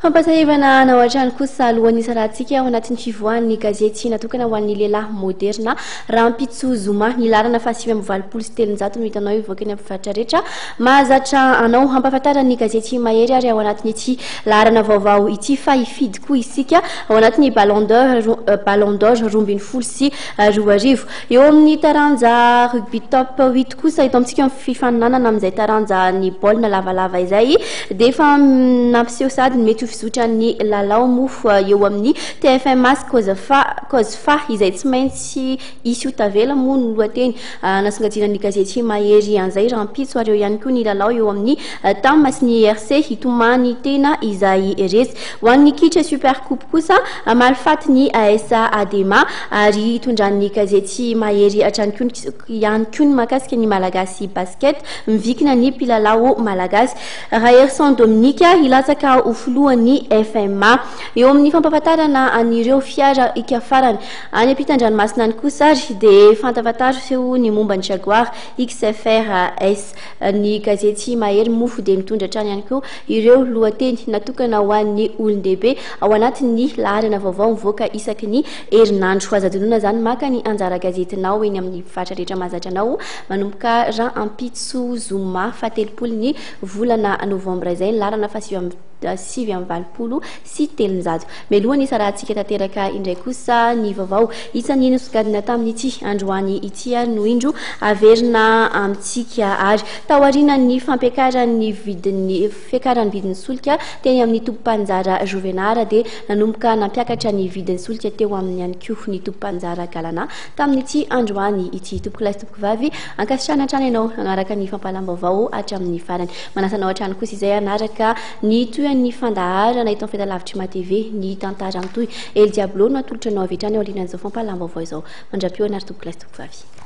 Fampasahivana na ohatrany kosa alohan'ny sarahantsika ao anatin'ny fivoahan'ny gazety natokana ho an'ny lehilahy moderna Rampitso Zuma ny larana fahasivy amby valopolo sy telonjato no hitanao ivoaka ny ampivaratra rehetra mahazatra anao hampafantarany gazety mahery ary ao anatin'ny ity larana vaovao ity fa hifidy koa isika ao anatin'ny Ballon d'Or rombiny folo sy roa arivo eo amin'ny taranja rugby top 8 kosa eto amintsika amin'ny fifaninanana amin'izay taranja ny baolina lavalava izay dia efa nampiseho sady mety ho fizotra ny lalao mofo eo amin'ny TFM Mas cause fa izay tsy maintsy isy tavela moa no lohateny nasongadinan'ny gazety mahery an'izay Rampitso ary eo ihany koa ny lalao eo amin'ny Tama sy ny RC hitomany tena izay resy ho an'ny kitra super coupe kosa malifaty ny AS Adema ary hitondran'ny gazety mahery hatrany ihany koa ny mahakasika ny malagasy basket mivikina ny mpilalao malagasy Raherson Dominique hilatsaka ho filohan'ny FMA eo amin'ny fampafatarana an'ireo fiara ikafarany any ampitan-dranomasina kosa ary dia fantafataro ny momba ny Jaguar XFR S ny gazety mahery mofo dia mitondra hatrany ihany koa ireo lohateny natokana ho an'ny olon-dehibe ao anatin'ny laharana vaovao mivoaka isaky ny herinandro azadinona zany maka ny anjara gazetinao eny amin'ny mpivaratra rehetra mahazatra anao manomboka Rampitso Zuma fatelopolo ny volana novambra izay ny larana sivy amby valopolo sy telonjato melohany sarahantsika tanteraka indray kosa ny vaovao isan'ny nosogadina tamin'ity androany ity ary no indro averina amintsika ary taorian'ny fampiakaran'ny vidin'ny fiakaran'ny vidin'ny solika teny amin'ny tompo-panjara Jovenara dia nanomboka nampiakatra ny vidin'ny solika teo amin'ny ihany koa ny tompo-panjara Galana tamin'ity androany ity tompoko lahy tompoko vavy ankasitrana hatrany ianao anaraka ny fampalam-baovao hatramin'ny farany manasanao hatrany kosa izay anaraka ny toan'ny fandaharana itony fahitalavitra matv ny tantara mitoy El Diablo no atolotra anao avy hatrany ao aorianan'izao fampalam-baovao izao mandrapio anary tompoko lahy tompoko vavy